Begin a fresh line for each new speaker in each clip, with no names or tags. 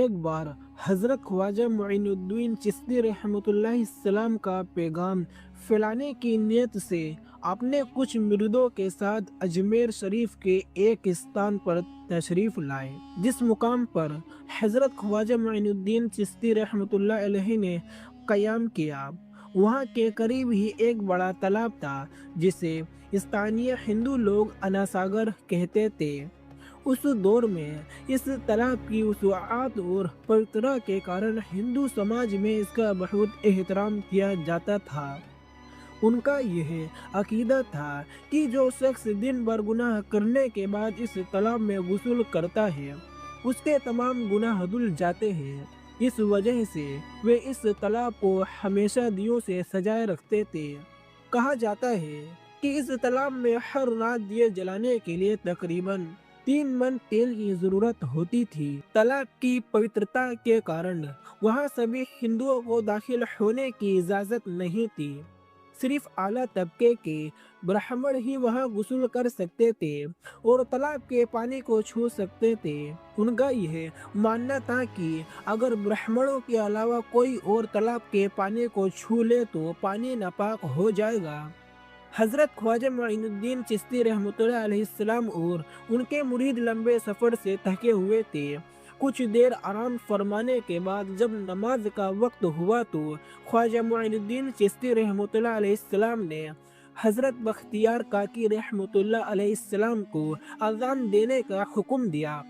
एक बार हज़रत ख्वाजा मुइनुद्दीन चिश्ती रहमतुल्लाहि सलाम का पैगाम फैलाने की नीयत से आपने कुछ मुरीदों के साथ अजमेर शरीफ के एक स्थान पर तशरीफ़ लाए, जिस मुकाम पर हज़रत ख्वाजा मुइनुद्दीन चिश्ती रहमतुल्लाहि अलैहि ने क़याम किया। वहाँ के करीब ही एक बड़ा तालाब था, जिसे स्थानीय हिंदू लोग अनासागर कहते थे। उस दौर में इस तालाब की वसूआत और पवित्रता के कारण हिंदू समाज में इसका बहुत एहतराम किया जाता था। उनका यह अकीदा था कि जो शख्स दिन भर गुनाह करने के बाद इस तालाब में गुस्ल करता है, उसके तमाम गुनाह धुल जाते हैं। इस वजह से वे इस तालाब को हमेशा दियों से सजाए रखते थे। कहा जाता है कि इस तालाब में हर रात दिए जलाने के लिए तकरीबन 3 मन तेल की जरूरत होती थी। तालाब की पवित्रता के कारण वहाँ सभी हिंदुओं को दाखिल होने की इजाज़त नहीं थी। सिर्फ आला तबके के ब्राह्मण ही वहाँ गुस्ल कर सकते थे और तालाब के पानी को छू सकते थे। उनका यह मानना था कि अगर ब्राह्मणों के अलावा कोई और तालाब के पानी को छू ले तो पानी नापाक हो जाएगा। हज़रत ख्वाजा मुइनुद्दीन चिश्ती रहमतुल्लाह अलैहिस्सलाम और उनके मुरीद लंबे सफ़र से थके हुए थे। कुछ देर आराम फरमाने के बाद जब नमाज का वक्त हुआ तो ख्वाजा मुइनुद्दीन चिश्ती रहमतुल्लाह अलैहिस्सलाम ने हज़रत बख्तियार काकी रहमतुल्लाह अलैहिस्सलाम को अज़ान देने का हुक्म दिया।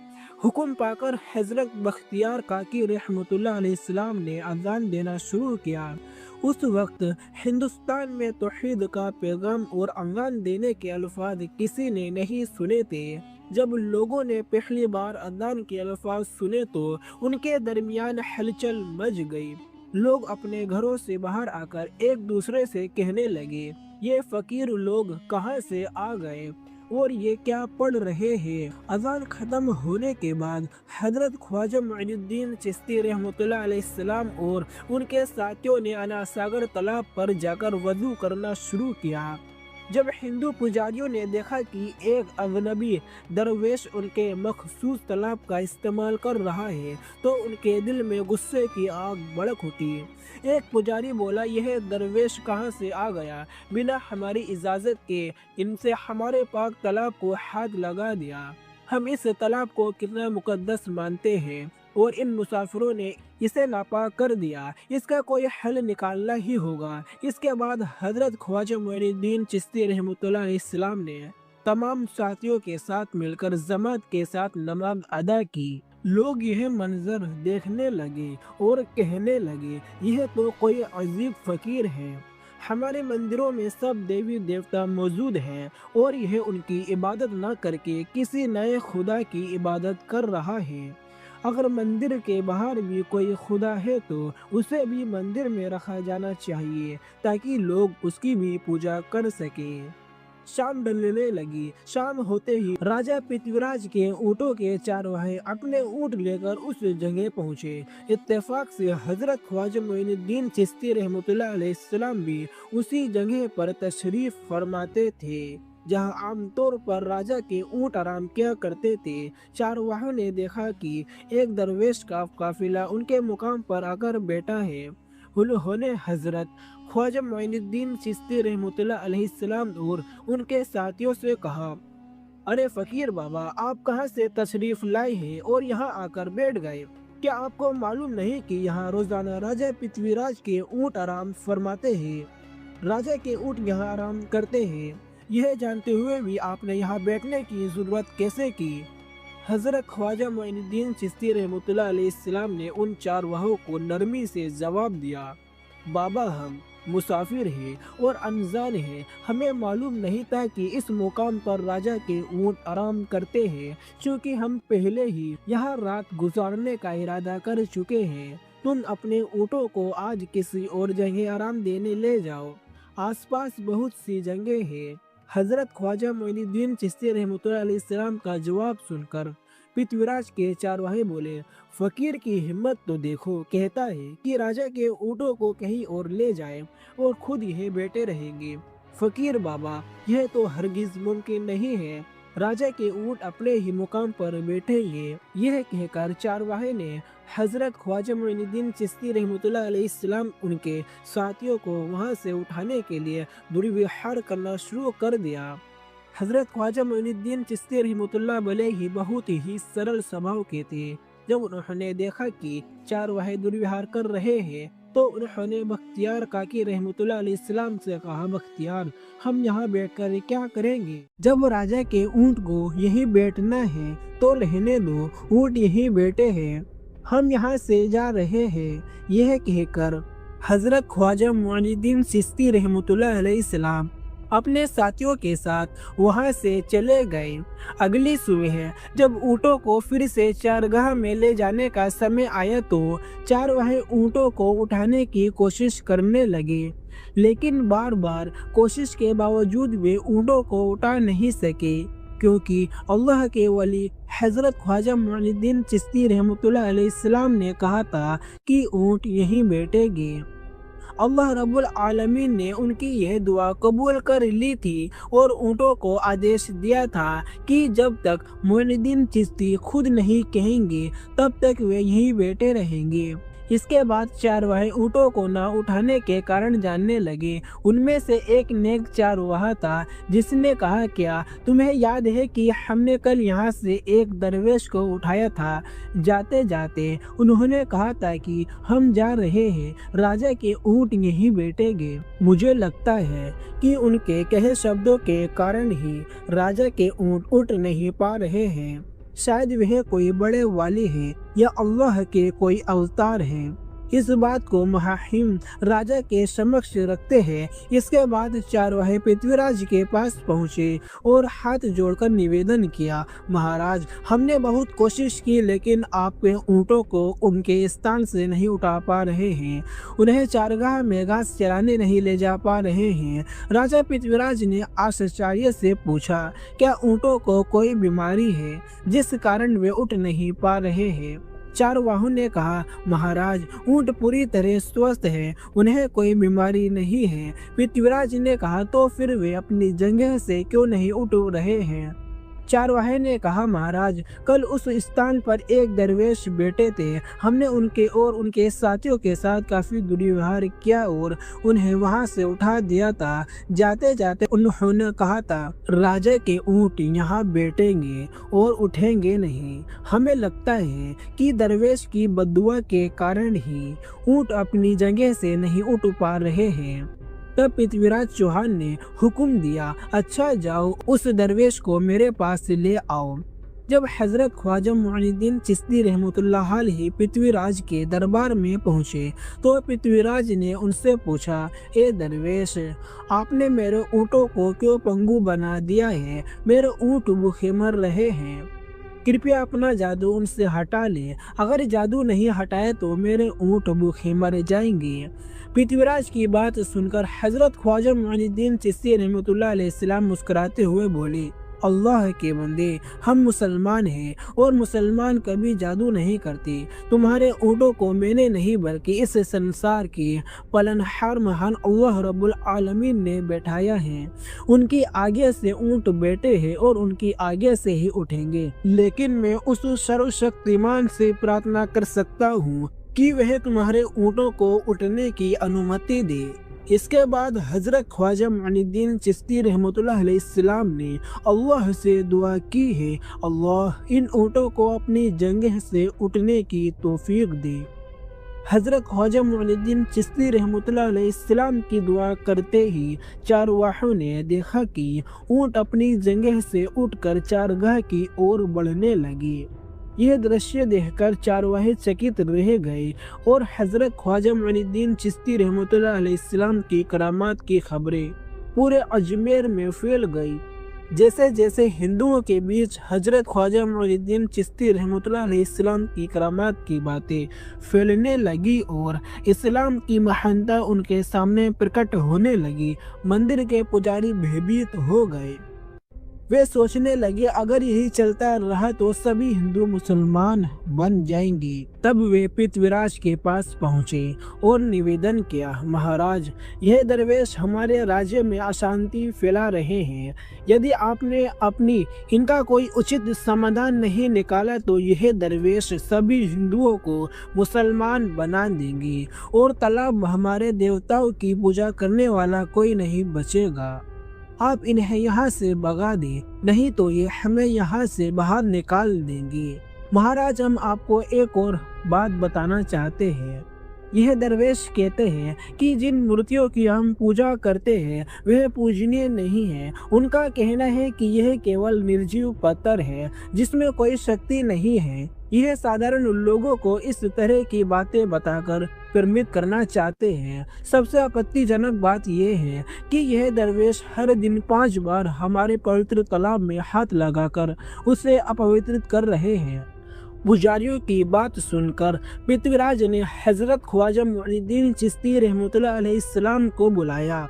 हुक्म पाकर हज़रत बख्तियार काकी रहमतुल्लाह अलैहिस्सलाम ने अज़ान देना शुरू किया। उस वक्त हिंदुस्तान में तौहीद का पैगाम और अज़ान देने के अल्फाज किसी ने नहीं सुने थे। जब लोगों ने पहली बार अज़ान के अल्फाज सुने तो उनके दरमियान हलचल मच गई। लोग अपने घरों से बाहर आकर एक दूसरे से कहने लगे, ये फ़कीर लोग कहाँ से आ गए और ये क्या पढ़ रहे हैं। अज़ान ख़त्म होने के बाद हज़रत ख्वाजा मुइनुद्दीन चिश्ती रहमतुल्लाह अलैहिस्सलाम और उनके साथियों ने अनासागर तालाब पर जाकर वज़ू करना शुरू किया। जब हिंदू पुजारियों ने देखा कि एक अजनबी दरवेश उनके मखसूस तालाब का इस्तेमाल कर रहा है तो उनके दिल में गुस्से की आग भड़क उठी। एक पुजारी बोला, यह दरवेश कहाँ से आ गया, बिना हमारी इजाज़त के इनसे हमारे पाक तालाब को हाथ लगा दिया। हम इस तालाब को कितना मुकद्दस मानते हैं और इन मुसाफिरों ने इसे नापाक कर दिया, इसका कोई हल निकालना ही होगा। इसके बाद हज़रत ख्वाजा मुइनुद्दीन चिश्ती रहमतुल्लाह अलैहिस्सलाम ने तमाम साथियों के साथ मिलकर जमात के साथ नमाज अदा की। लोग यह मंजर देखने लगे और कहने लगे, यह तो कोई अजीब फ़कीर है। हमारे मंदिरों में सब देवी देवता मौजूद हैं और यह उनकी इबादत न करके किसी नए खुदा की इबादत कर रहा है। अगर मंदिर के बाहर भी कोई खुदा है तो उसे भी मंदिर में रखा जाना चाहिए ताकि लोग उसकी भी पूजा कर सकें। शाम ढलने लगी। शाम होते ही राजा पृथ्वीराज के ऊँटों के चारवाहे अपने ऊँट लेकर उस जगह पहुँचे। इत्तेफाक से हज़रत ख्वाजा मुइनुद्दीन चिश्ती रहमतुल्लाह अलैहिस्सलाम भी उसी जगह पर तशरीफ़ फरमाते थे जहाँ आमतौर पर राजा के ऊँट आराम किया करते थे। चारवाहों ने देखा कि एक दरवेश का काफिला उनके मुकाम पर आकर बैठा है। उन्होंने हज़रत ख्वाजा मुइनुद्दीन चिश्ती रहमतुल्लाह अलैहिस्सलाम और उनके साथियों से कहा, अरे फ़कीर बाबा, आप कहाँ से तशरीफ़ लाए हैं और यहाँ आकर बैठ गए। क्या आपको मालूम नहीं कि यहाँ रोज़ाना राजा पृथ्वीराज के ऊँट आराम फरमाते हैं। राजा के ऊँट यहाँ आराम करते हैं। यह जानते हुए भी आपने यहाँ बैठने की ज़रूरत कैसे की। हज़रत ख्वाजा मुइनुद्दीन चिश्ती रहमतुल्लाह अलैहिस्सलाम ने उन चारवाहों को नरमी से जवाब दिया, बाबा, हम मुसाफिर हैं और अनजान हैं। हमें मालूम नहीं था कि इस मुकाम पर राजा के ऊँट आराम करते हैं, क्योंकि हम पहले ही यहाँ रात गुजारने का इरादा कर चुके हैं। तुम अपने ऊँटों को आज किसी और जगह आराम देने ले जाओ, आसपास बहुत सी जगह है। हज़रत ख्वाजा मुइनुद्दीन चिश्ती रहमतुल्लाह अलैहिस्सलाम का जवाब सुनकर पृथ्वीराज के चारवाहे बोले, फ़कीर की हिम्मत तो देखो, कहता है कि राजा के ऊँटों को कहीं और ले जाए और खुद यह बैठे रहेंगे। फ़कीर बाबा, यह तो हरगिज़ मुमकिन नहीं है। राजा के ऊँट अपने ही मुकाम पर बैठेंगे। यह कहकर चारवाहे ने हजरत ख्वाजा मोइनुद्दीन चिश्ती रहमतुल्लाह अलैहिस्सलाम उनके साथियों को वहां से उठाने के लिए दुर्व्यवहार करना शुरू कर दिया। हजरत ख्वाजा मोइनुद्दीन चिश्ती रहमतुल्लाह अलैहि बहुत ही सरल स्वभाव के थे। जब उन्होंने देखा कि चारवाहे दुर्व्यवहार कर रहे हैं तो उन्होंने बख्तियार काकी रहमतुल्लाह अलैहिस्सलाम से कहा, बख्तियार, हम यहाँ बैठकर क्या करेंगे? जब राजा के ऊँट को यहीं बैठना है तो रहने दो, ऊँट यहीं बैठे हैं, हम यहाँ से जा रहे हैं। यह कहकर हजरत ख्वाजा मोइनुद्दीन चिश्ती रहमतुल्लाह अलैहिस्सलाम अपने साथियों के साथ वहां से चले गए। अगली सुबह जब ऊँटों को फिर से चारगाह में ले जाने का समय आया तो चारवाहे ऊँटों को उठाने की कोशिश करने लगे, लेकिन बार बार कोशिश के बावजूद वे ऊँटों को उठा नहीं सके, क्योंकि अल्लाह के वली हजरत ख्वाजा मोइनुद्दीन चिश्ती रहमतुल्लाह अलैहिस्सलाम ने कहा था कि ऊँट यहीं बैठेंगे। अल्लाह रब्बुल आलमीन ने उनकी यह दुआ कबूल कर ली थी और ऊँटों को आदेश दिया था कि जब तक मोइनुद्दीन चिश्ती खुद नहीं कहेंगे तब तक वे यहीं बैठे रहेंगे। इसके बाद चारवाहे ऊँटों को न उठाने के कारण जानने लगे। उनमें से एक नेक चारवाहा था जिसने कहा, क्या तुम्हें याद है कि हमने कल यहाँ से एक दरवेश को उठाया था? जाते जाते उन्होंने कहा था कि हम जा रहे हैं, राजा के ऊँट यहीं बैठेंगे। मुझे लगता है कि उनके कहे शब्दों के कारण ही राजा के ऊँट उठ नहीं पा रहे हैं। शायद वह कोई बड़े वाली है या अल्लाह के कोई अवतार हैं। इस बात को महाहिम राजा के समक्ष रखते हैं। इसके बाद चारवाहे पृथ्वीराज के पास पहुँचे और हाथ जोड़कर निवेदन किया, महाराज, हमने बहुत कोशिश की लेकिन आपके ऊँटों को उनके स्थान से नहीं उठा पा रहे हैं, उन्हें चारगाह में घास चराने नहीं ले जा पा रहे हैं। राजा पृथ्वीराज ने आश्चर्य से पूछा, क्या ऊँटों को कोई बीमारी है जिस कारण वे उठ नहीं पा रहे हैं? चारवाहों ने कहा, महाराज, ऊँट पूरी तरह स्वस्थ है, उन्हें कोई बीमारी नहीं है। पृथ्वीराज ने कहा, तो फिर वे अपनी जगह से क्यों नहीं उठ रहे हैं? चारवाहे ने कहा, महाराज, कल उस स्थान पर एक दरवेश बैठे थे, हमने उनके और उनके साथियों के साथ काफी दुर्व्यवहार किया और उन्हें वहां से उठा दिया था। जाते जाते उन्होंने कहा था, राजा के ऊँट यहाँ बैठेंगे और उठेंगे नहीं। हमें लगता है कि दरवेश की बद्दुआ के कारण ही ऊँट अपनी जगह से नहीं उठ पा रहे हैं। तब पृथ्वीराज चौहान ने हुक्म दिया, अच्छा जाओ, उस दरवेश को मेरे पास ले आओ। जब हजरत ख्वाजा मोइनुद्दीन चिश्ती रहमतुल्लाह अलैहि पृथ्वीराज के दरबार में पहुँचे तो पृथ्वीराज ने उनसे पूछा, ए दरवेश, आपने मेरे ऊँटों को क्यों पंगु बना दिया है? मेरे ऊँट भूखे मर रहे हैं, कृपया अपना जादू उनसे हटा ले। अगर जादू नहीं हटाए तो मेरे ऊँट भूखे मर जाएंगे। पृथ्वीराज की बात सुनकर हजरत ख्वाजा मोइनुद्दीन चिश्ती रहमतुल्लाह अलैहिस्सलाम मुस्कुराते हुए बोले, अल्लाह के बंदे, हम मुसलमान हैं और मुसलमान कभी जादू नहीं करते। तुम्हारे ऊँटों को मैंने नहीं बल्कि इस संसार के पालनहार महान अल्लाह रब्बुल आलमीन ने बैठाया है। उनकी आगे से ऊँट बैठे हैं और उनकी आगे से ही उठेंगे, लेकिन मैं उस सर्वशक्तिमान से प्रार्थना कर सकता हूँ कि वह तुम्हारे ऊँटों को उठने की अनुमति दे। इसके बाद हजरत ख्वाजा मोइनुद्दीन चिश्ती रहमतुल्लाह अलैहिस्सलाम ने अल्लाह से दुआ की है, अल्लाह इन ऊँटों को अपनी जगह से उठने की तौफीक दे। हजरत ख्वाजा मोइनुद्दीन चिश्ती रहमतुल्लाह अलैहिस्सलाम की दुआ करते ही चारवाहों ने देखा कि ऊँट अपनी जगह से उठकर चारगाह की ओर बढ़ने लगे। यह दृश्य देखकर चारवाहे चकित रह गए और हजरत ख्वाजा मोइनुद्दीन चिश्ती रहमतुल्लाह अलैहिस्सलाम की करामात की खबरें पूरे अजमेर में फैल गई। जैसे जैसे हिंदुओं के बीच हजरत ख्वाजा मोइनुद्दीन चिश्ती रहमतुल्लाह अलैहिस्सलाम की करामात की बातें फैलने लगी और इस्लाम की महानता उनके सामने प्रकट होने लगी, मंदिर के पुजारी भयभीत हो गए। वे सोचने लगे अगर यही चलता रहा तो सभी हिंदू मुसलमान बन जाएंगे। तब वे पृथ्वीराज के पास पहुंचे और निवेदन किया, महाराज, यह दरवेश हमारे राज्य में अशांति फैला रहे हैं। यदि आपने अपनी इनका कोई उचित समाधान नहीं निकाला तो यह दरवेश सभी हिंदुओं को मुसलमान बना देंगे और तालाब हमारे देवताओं की पूजा करने वाला कोई नहीं बचेगा। आप इन्हें यहाँ से भगा दें, नहीं तो ये हमें यहाँ से बाहर निकाल देंगे। महाराज, हम आपको एक और बात बताना चाहते हैं। यह दरवेश कहते हैं कि जिन मूर्तियों की हम पूजा करते हैं वह पूजनीय नहीं है। उनका कहना है कि यह केवल निर्जीव पत्थर है जिसमें कोई शक्ति नहीं है। यह साधारण लोगों को इस तरह की बातें बताकर भ्रमित करना चाहते हैं। सबसे आपत्तिजनक बात यह है कि यह दरवेश हर दिन 5 बार हमारे पवित्र तालाब में हाथ लगाकर उसे अपवित्र कर रहे हैं। पुजारियों की बात सुनकर पृथ्वीराज ने हजरत ख्वाजा मुइनुद्दीन चिश्ती रहमतुल्लाह अलैहिस्सलाम को बुलाया।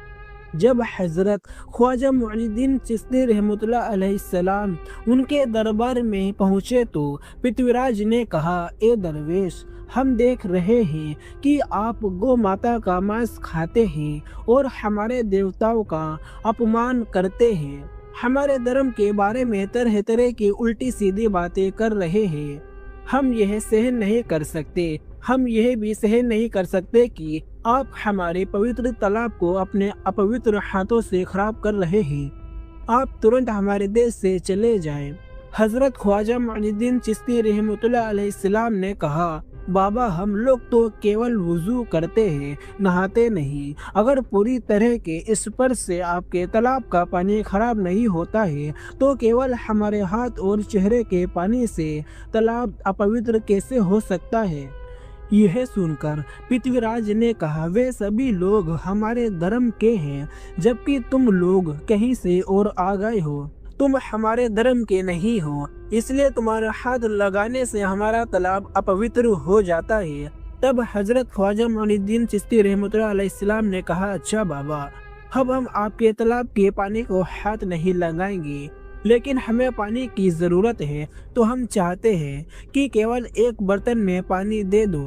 जब हजरत ख्वाजा मुइनुद्दीन चिश्ती रहमतुल्लाह अलैहिस्सलाम उनके दरबार में पहुँचे तो पृथ्वीराज ने कहा, ए दरवेश, हम देख रहे हैं कि आप गौ माता का मांस खाते हैं और हमारे देवताओं का अपमान करते हैं। हमारे धर्म के बारे में तरह तरह की उल्टी सीधी बातें कर रहे हैं। हम यह सहन नहीं कर सकते। हम यह भी सहन नहीं कर सकते कि आप हमारे पवित्र तालाब को अपने अपवित्र हाथों से खराब कर रहे हैं। आप तुरंत हमारे देश से चले जाएं। हजरत ख्वाजा मुइनुद्दीन चिश्ती रहमतुल्लाह अलैहिस्सलाम ने कहा, बाबा, हम लोग तो केवल वुजू करते हैं, नहाते नहीं। अगर पूरी तरह के स्पर्श से आपके तालाब का पानी खराब नहीं होता है तो केवल हमारे हाथ और चेहरे के पानी से तालाब अपवित्र कैसे हो सकता है। यह सुनकर पृथ्वीराज ने कहा, वे सभी लोग हमारे धर्म के हैं जबकि तुम लोग कहीं से और आ गए हो। तुम हमारे धर्म के नहीं हो, इसलिए तुम्हारा हाथ लगाने से हमारा तालाब अपवित्र हो जाता है। तब हजरत ख्वाजा मुइनुद्दीन चिश्ती रहमतुल्लाह अलैहिस्सलाम ने कहा, अच्छा बाबा, अब हम आपके तालाब के पानी को हाथ नहीं लगाएंगे, लेकिन हमें पानी की ज़रूरत है तो हम चाहते हैं कि केवल एक बर्तन में पानी दे दो।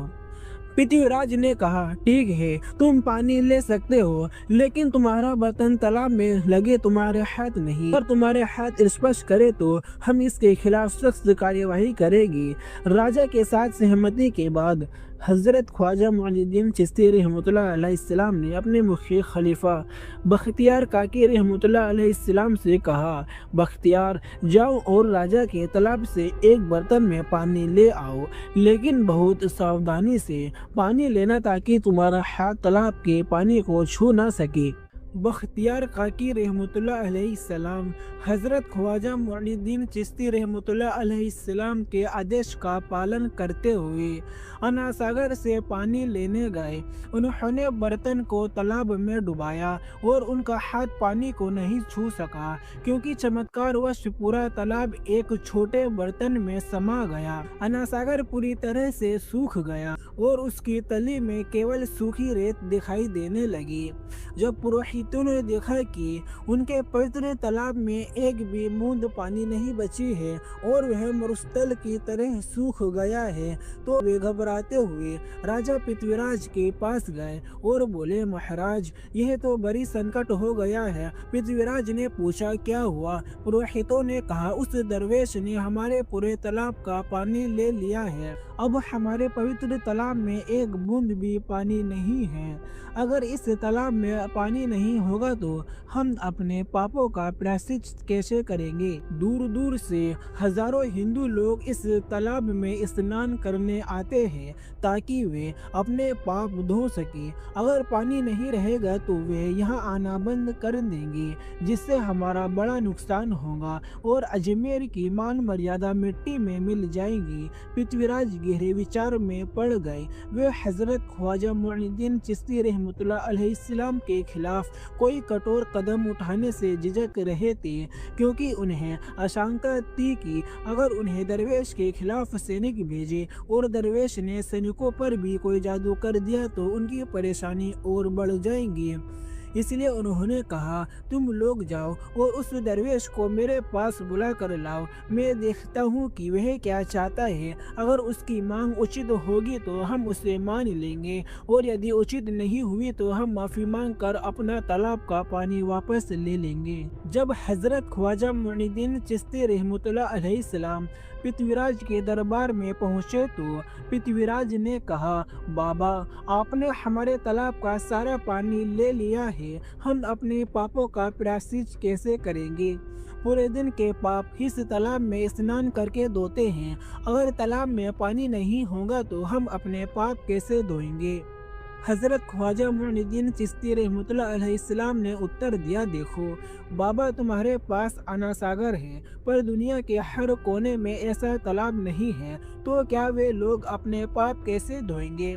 पृथ्वीराज ने कहा, ठीक है, तुम पानी ले सकते हो, लेकिन तुम्हारा बर्तन तालाब में लगे तुम्हारे हाथ नहीं। अगर तुम्हारे हाथ स्पर्श करे तो हम इसके खिलाफ सख्त कार्यवाही करेंगे। राजा के साथ सहमति के बाद हजरत ख्वाजा मुइनुद्दीन चिश्ती रहमतुल्लाह अलैहिस्सलाम ने अपने मुखी खलीफा बख्तियार काकी रहमतुल्लाह अलैहिस्सलाम से कहा, बख्तियार, जाओ और राजा के तालाब से एक बर्तन में पानी ले आओ, लेकिन बहुत सावधानी से पानी लेना ताकि तुम्हारा हाथ तालाब के पानी को छू ना सके। बख्तियार काकी रहमतुल्लाह अलैहिस्सलाम हजरत ख्वाजा मुइनुद्दीन चिश्ती रहमतुल्लाह अलैहिस्सलाम के आदेश का पालन करते हुए अनासागर से पानी लेने गए। उन्होंने बर्तन को तालाब में डुबाया और उनका हाथ पानी को नहीं छू सका, क्योंकि चमत्कारवश पूरा तालाब एक छोटे बर्तन में समा गया। अनासागर पूरी तरह से सूख गया और उसकी तली में केवल सूखी रेत दिखाई देने लगी। जब पुरोहितों ने देखा कि उनके पवित्र तालाब में एक भी बूंद पानी नहीं बची है और वह मरुस्थल की तरह सूख गया है, तो वे घबराते हुए राजा पृथ्वीराज के पास गए और बोले, महाराज, यह तो बड़ी संकट हो गया है। पृथ्वीराज ने पूछा, क्या हुआ? पुरोहितों ने कहा, उस दरवेश ने हमारे पूरे तालाब का पानी ले लिया है। अब हमारे पवित्र तालाब में एक बूंद भी पानी नहीं है। अगर इस तालाब में पानी नहीं होगा तो हम अपने पापों का प्रायश्चित कैसे करेंगे? दूर दूर से हजारों हिंदू लोग इस तालाब में स्नान करने आते हैं ताकि वे अपने पाप धो सके। अगर पानी नहीं रहेगा तो वे यहाँ आना बंद कर देंगे, जिससे हमारा बड़ा नुकसान होगा और अजमेर की मान मर्यादा मिट्टी में मिल जाएगी। पृथ्वीराज गहरे विचार में पड़ गए। वे हजरत ख्वाजा मुइनुद्दीन चिश्ती रहमतुल्लाह अलैहिस्सलाम के खिलाफ कोई कठोर कदम उठाने से झिझक रहे थे, क्योंकि उन्हें आशंका थी कि अगर उन्हें दरवेश के खिलाफ सैनिक भेजे और दरवेश ने सैनिकों पर भी कोई जादू कर दिया तो उनकी परेशानी और बढ़ जाएगी। इसलिए उन्होंने कहा, तुम लोग जाओ और उस दरवेश को मेरे पास बुला कर लाओ, मैं देखता हूँ कि वह क्या चाहता है। अगर उसकी मांग उचित होगी तो हम उसे मान लेंगे, और यदि उचित नहीं हुई तो हम माफ़ी मांग कर अपना तालाब का पानी वापस ले लेंगे। जब हजरत ख्वाजा मुइनुद्दीन चिश्ती रहमतुल्लाह अलैहिस्सलाम पृथ्वीराज के दरबार में पहुँचे तो पृथ्वीराज ने कहा, बाबा, आपने हमारे तालाब का सारा पानी ले लिया है, हम अपने पापों का प्रायश्चित कैसे करेंगे? पूरे दिन के पाप इस तालाब में स्नान करके धोते हैं, अगर तालाब में पानी नहीं होगा तो हम अपने पाप कैसे धोएंगे? हज़रत ख्वाजा मुइनुद्दीन चिश्ती रहमतुल्लाह अलैहिस्सलाम ने उत्तर दिया, देखो बाबा, तुम्हारे पास अना सागर है, पर दुनिया के हर कोने में ऐसा तालाब नहीं है, तो क्या वे लोग अपने पाप कैसे धोएंगे?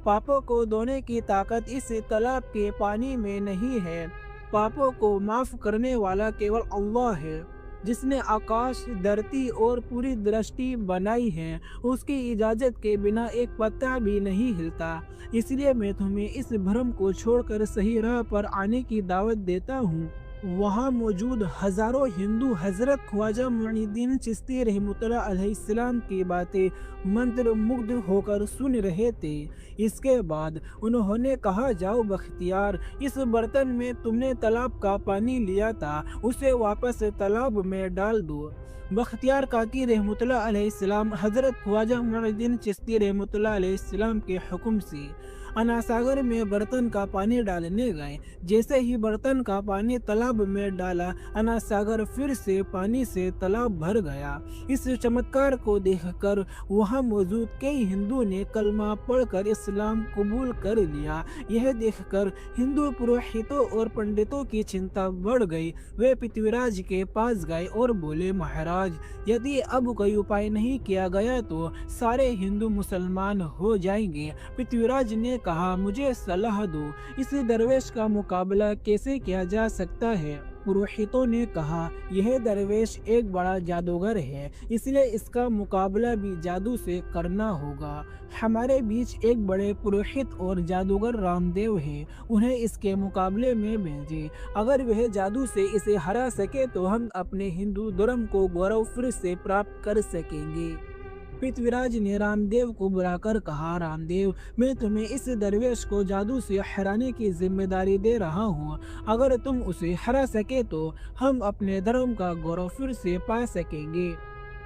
पापों को धोने की ताकत इस तालाब के पानी में नहीं है। पापों को माफ़ करने वाला केवल अल्लाह है, जिसने आकाश, धरती और पूरी दृष्टि बनाई है। उसकी इजाज़त के बिना एक पत्ता भी नहीं हिलता। इसलिए मैं तुम्हें इस भ्रम को छोड़कर सही राह पर आने की दावत देता हूँ। वहाँ मौजूद हज़ारों हिंदू हज़रत ख्वाजा मुइनुद्दीन चिश्ती रहमतुल्लाह अलैहिस्सलाम की बातें मंत्र मुग्ध होकर सुन रहे थे। इसके बाद उन्होंने कहा, जाओ बख्तियार, इस बर्तन में तुमने तालाब का पानी लिया था, उसे वापस तालाब में डाल दो। बख्तियार काकी रहमतुल्लाह अलैहिस्सलाम हज़रत ख्वाजा मुइनुद्दीन चिश्ती रहमतुल्लाह अलैहिस्सलाम के हुक्म से अनासागर में बर्तन का पानी डालने गए। जैसे ही बर्तन का पानी तालाब में डाला, अनासागर फिर से पानी से तालाब भर गया। इस चमत्कार को देखकर वहां मौजूद कई हिंदू ने कलमा पढ़कर इस्लाम कबूल कर लिया। यह देखकर हिंदू पुरोहितों और पंडितों की चिंता बढ़ गई। वे पृथ्वीराज के पास गए और बोले, महाराज, यदि अब कोई उपाय नहीं किया गया तो सारे हिंदू मुसलमान हो जाएंगे। पृथ्वीराज ने कहा, मुझे सलाह दो, इस दरवेश का मुकाबला कैसे किया जा सकता है? पुरोहितों ने कहा, यह दरवेश एक बड़ा जादूगर है, इसलिए इसका मुकाबला भी जादू से करना होगा। हमारे बीच एक बड़े पुरोहित और जादूगर रामदेव है, उन्हें इसके मुकाबले में भेजें। अगर वह जादू से इसे हरा सके तो हम अपने हिंदू धर्म को गौरव फिर से प्राप्त कर सकेंगे। पृथ्वीराज ने रामदेव को बुलाकर कहा, रामदेव, मैं तुम्हें इस दरवेश को जादू से हराने की जिम्मेदारी दे रहा हूँ। अगर तुम उसे हरा सके तो हम अपने धर्म का गौरव फिर से पा सकेंगे।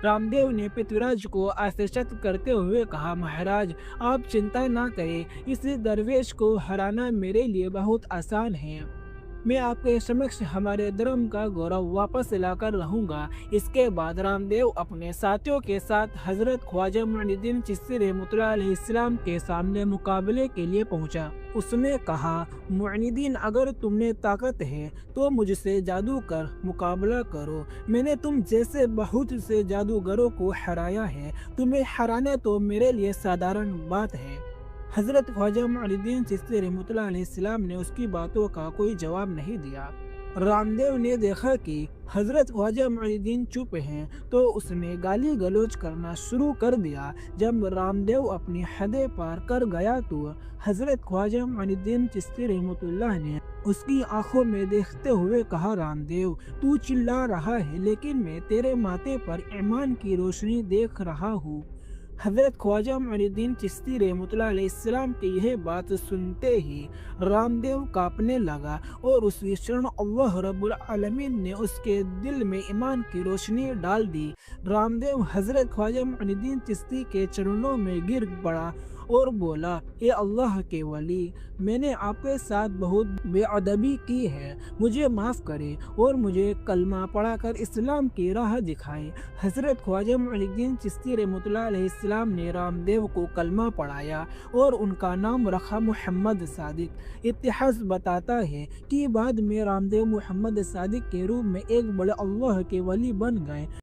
रामदेव ने पृथ्वीराज को आश्वस्त करते हुए कहा, महाराज, आप चिंता ना करें, इस दरवेश को हराना मेरे लिए बहुत आसान है। मैं आपके समक्ष हमारे धर्म का गौरव वापस लाकर रहूंगा। इसके बाद रामदेव अपने साथियों के साथ हजरत ख्वाजा मुइनुद्दीन चिश्ती रहमतुल्लाह अलैहिस्सलाम के सामने मुकाबले के लिए पहुंचा। उसने कहा, मुइनुद्दीन, अगर तुमने ताकत है तो मुझसे जादू कर मुकाबला करो। मैंने तुम जैसे बहुत से जादूगरों को हराया है, तुम्हें हराना तो मेरे लिए साधारण बात है। हज़रत ख्वाजा मुइनुद्दीन चिश्ती रहमतुल्लाह अलैहिस्सलाम ने उसकी बातों का कोई जवाब नहीं दिया। रामदेव ने देखा कि हज़रत ख्वाजा मुइनुद्दीन चुप हैं, तो उसने गाली गलौज करना शुरू कर दिया। जब रामदेव अपनी हदें पार कर गया तो हज़रत ख्वाजा मुइनुद्दीन चिश्ती रहमतुल्लाह ने उसकी आंखों में देखते हुए कहा, रामदेव, तू चिल्ला रहा है, लेकिन मैं तेरे माथे पर ईमान की रोशनी देख रहा हूँ। हज़रत ख्वाजा मुइनुद्दीन चिश्ती रहमतुल्लाह अलैहिस्सलाम की यह बात सुनते ही रामदेव कांपने लगा और उसी क्षण अल्लाह रब्बुल आलमीन ने उसके दिल में ईमान की रोशनी डाल दी। रामदेव हज़रत ख्वाजा मुइनुद्दीन चिश्ती के चरणों में गिर पड़ा और बोला, ए अल्लाह के वली, मैंने आपके साथ बहुत बेअदबी की है, मुझे माफ़ करें और मुझे कलमा पढ़ाकर इस्लाम की राह दिखाएं। हज़रत ख्वाजा मुइनुद्दीन चिश्ती रहमतुल्लाह अलैहिस्सलाम ने रामदेव को कलमा पढ़ाया और उनका नाम रखा मोहम्मद सादिक। इतिहास बताता है कि बाद में रामदेव मोहम्मद सादिक के रूप में एक बड़े अल्लाह के वली बन गए।